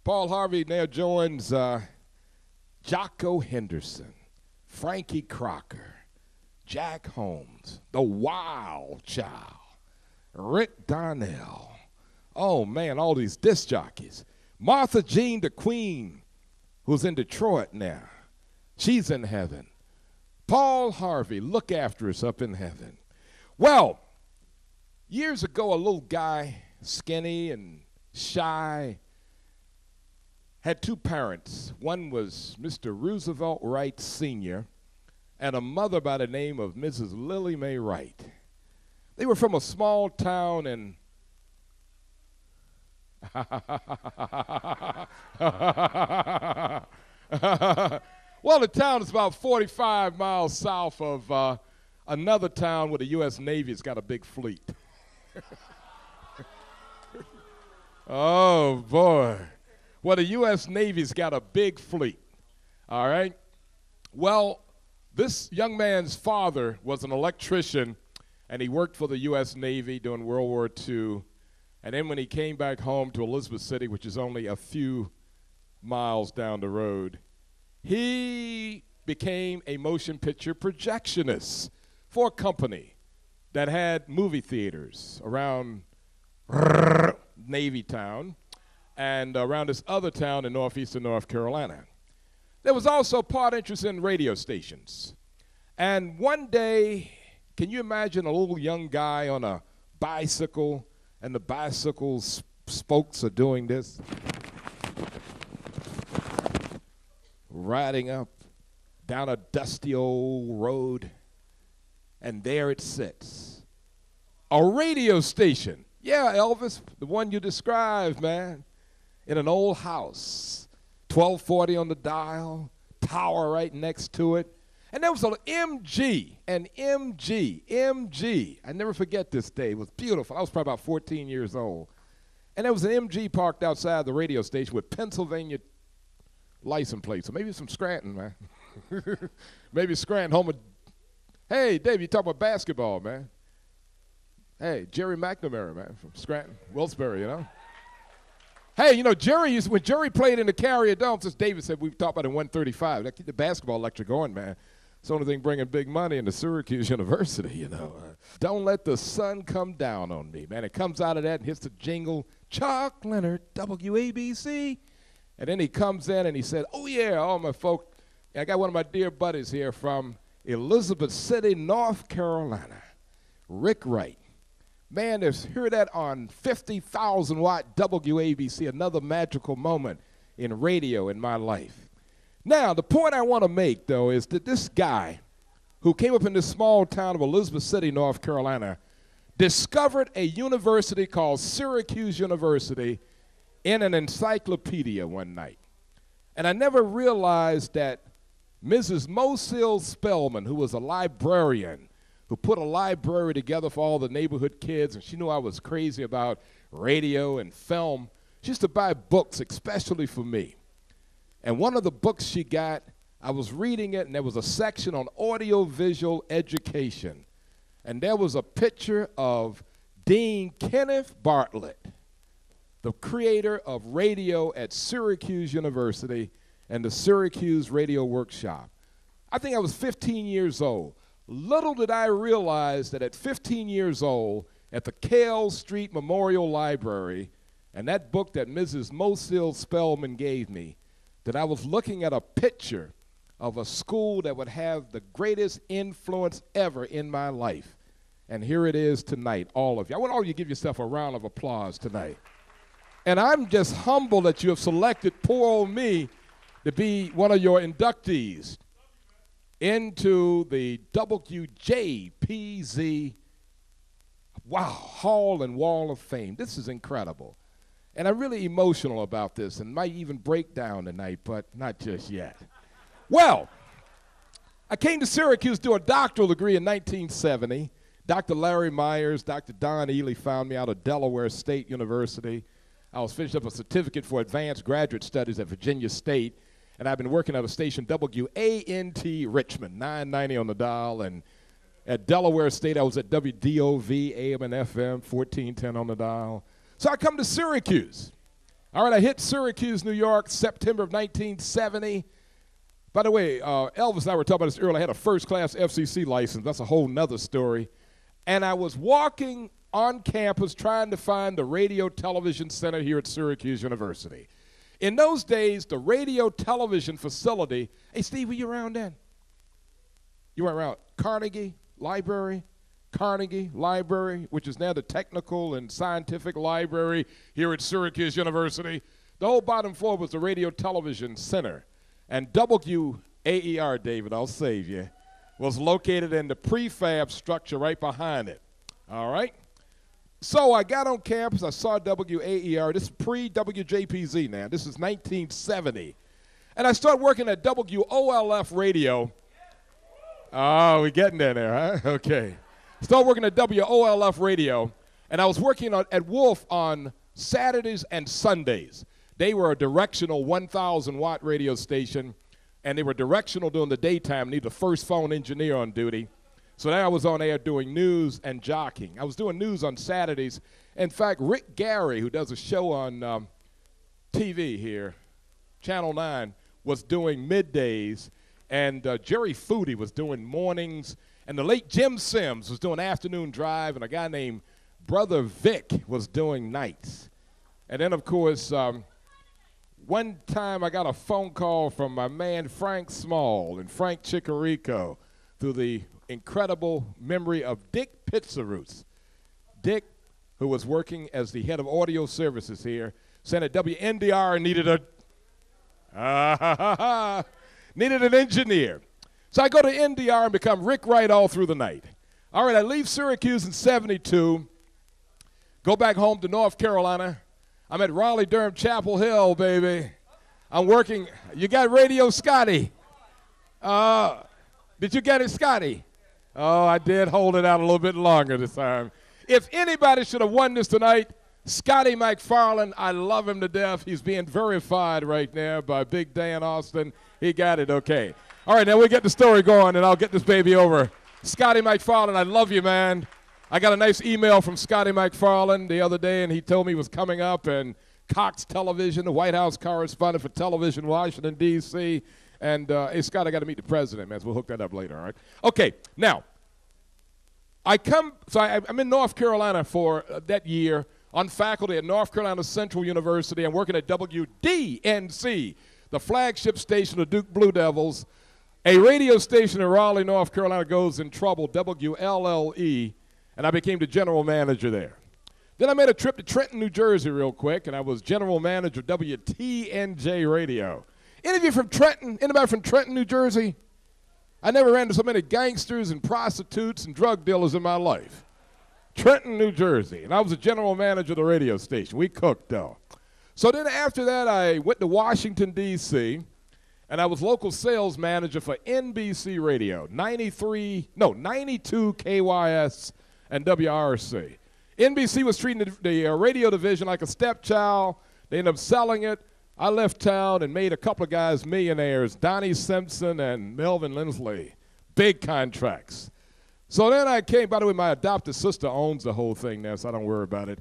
Paul Harvey now joins Jocko Henderson, Frankie Crocker, Jack Holmes, the Wild Child, Rick Darnell. Oh, man, all these disc jockeys. Martha Jean the Queen, who's in Detroit now. She's in heaven. Paul Harvey, look after us up in heaven. Well, years ago, a little guy, skinny and shy, had two parents. One was Mr. Roosevelt Wright Sr. and a mother by the name of Mrs. Lily Mae Wright. They were from a small town in well, the town is about 45 miles south of another town where the U.S. Navy's got a big fleet. Oh, boy. Well, the U.S. Navy's got a big fleet, all right? Well, this young man's father was an electrician, and he worked for the U.S. Navy during World War II. And then when he came back home to Elizabeth City, which is only a few miles down the road, he became a motion picture projectionist for a company that had movie theaters around Navy Town and around this other town in northeastern North Carolina. There was also part interest in radio stations. And one day, can you imagine a little young guy on a bicycle, and the bicycle's spokes are doing this? Riding up down a dusty old road, and there it sits. A radio station. Yeah, Elvis, the one you described, man. In an old house, 1240 on the dial, tower right next to it. And there was an MG. I never forget this day. It was beautiful. I was probably about 14 years old. And there was an MG parked outside the radio station with Pennsylvania license plates. So maybe it's from Scranton, man. Maybe Scranton, home of, hey, Dave, you talk about basketball, man. Hey, Jerry McNamara, man, from Scranton, Wilkes-Barre, you know. Hey, you know, when Jerry played in the Carrier Dome, since David said we've talked about in 135, that keep the basketball lecture going, man. It's the only thing bringing big money into Syracuse University, you know. Don't let the sun come down on me, man. It comes out of that and hits the jingle, Chuck Leonard, WABC. And then he comes in and he said, oh, yeah, all my folk. I got one of my dear buddies here from Elizabeth City, North Carolina, Rick Wright. Man, hear that on 50,000 watt WABC, another magical moment in radio in my life. Now, the point I want to make, though, is that this guy who came up in this small town of Elizabeth City, North Carolina, discovered a university called Syracuse University in an encyclopedia one night. And I never realized that Mrs. Mosille Spellman, who was a librarian, who put a library together for all the neighborhood kids, and she knew I was crazy about radio and film. She used to buy books especially for me. And one of the books she got, I was reading it, and there was a section on audiovisual education. And there was a picture of Dean Kenneth Bartlett, the creator of radio at Syracuse University and the Syracuse Radio Workshop. I think I was 15 years old. Little did I realize that at 15 years old, at the Cale Street Memorial Library, and that book that Mrs. Mosille Spellman gave me, that I was looking at a picture of a school that would have the greatest influence ever in my life. And here it is tonight, all of you. I want all of you to give yourself a round of applause tonight. And I'm just humbled that you have selected poor old me to be one of your inductees into the WJPZ Hall and Wall of Fame. This is incredible. And I'm really emotional about this and might even break down tonight, but not just yet. Well, I came to Syracuse to do a doctoral degree in 1970. Dr. Larry Myers, Dr. Don Ely found me out of Delaware State University. I was finishing up a certificate for advanced graduate studies at Virginia State. And I've been working at a station, WANT Richmond, 990 on the dial. And at Delaware State, I was at WDOV, AM and FM, 1410 on the dial. So I come to Syracuse. All right, I hit Syracuse, New York, September of 1970. By the way, Elvis and I were talking about this earlier. I had a first-class FCC license. That's a whole nother story. And I was walking on campus trying to find the Radio Television Center here at Syracuse University. In those days, the radio television facility, hey, Steve, were you around then? You were around Carnegie Library, which is now the Technical and Scientific Library here at Syracuse University. The whole bottom floor was the Radio Television Center. And WAER, David, I'll save you, was located in the prefab structure right behind it. All right? So I got on campus. I saw WAER. This is pre-WJPZ now. This is 1970. And I started working at WOLF radio. Oh, we're getting there, huh? Okay. Started working at WOLF radio, and I was working at Wolf on Saturdays and Sundays. They were a directional 1,000-watt radio station, and they were directional during the daytime. Needed a first phone engineer on duty. So then I was on air doing news and jockeying. I was doing news on Saturdays. In fact, Rick Gary, who does a show on TV here, Channel 9, was doing middays, and Jerry Foodie was doing mornings, and the late Jim Sims was doing afternoon drive, and a guy named Brother Vic was doing nights. And then, of course, one time I got a phone call from my man Frank Small and Frank Chicorico through the incredible memory of Dick Pizzaroos. Dick, who was working as the head of audio services here, said at WNDR needed needed an engineer. So I go to NDR and become Rick Wright all through the night. All right, I leave Syracuse in 72, go back home to North Carolina. I'm at Raleigh-Durham Chapel Hill, baby. I'm working. You got Radio Scotty. Did you get it, Scotty? Oh, I did hold it out a little bit longer this time. If anybody should have won this tonight, Scotty McFarland. I love him to death. He's being verified right now by Big Dan Austin. He got it, okay. All right, now we'll get the story going, and I'll get this baby over. Scotty McFarland, I love you, man. I got a nice email from Scotty McFarland the other day, and he told me he was coming up, and Cox Television, the White House correspondent for television, Washington, D.C., and, hey, Scott, I got to meet the president, man, so we'll hook that up later, all right? Okay, now, I'm in North Carolina for that year on faculty at North Carolina Central University. I'm working at WDNC, the flagship station of Duke Blue Devils. A radio station in Raleigh, North Carolina goes in trouble, WLLE, and I became the general manager there. Then I made a trip to Trenton, New Jersey real quick, and I was general manager of WTNJ Radio. Any of you from Trenton? Anybody from Trenton, New Jersey? I never ran into so many gangsters and prostitutes and drug dealers in my life. Trenton, New Jersey, and I was the general manager of the radio station. We cooked, though. So then after that, I went to Washington, D.C., and I was local sales manager for NBC Radio, 92 KYS and WRC. NBC was treating the radio division like a stepchild. They ended up selling it. I left town and made a couple of guys millionaires, Donnie Simpson and Melvin Lindsley, big contracts. So then I came, by the way, my adopted sister owns the whole thing now, so I don't worry about it.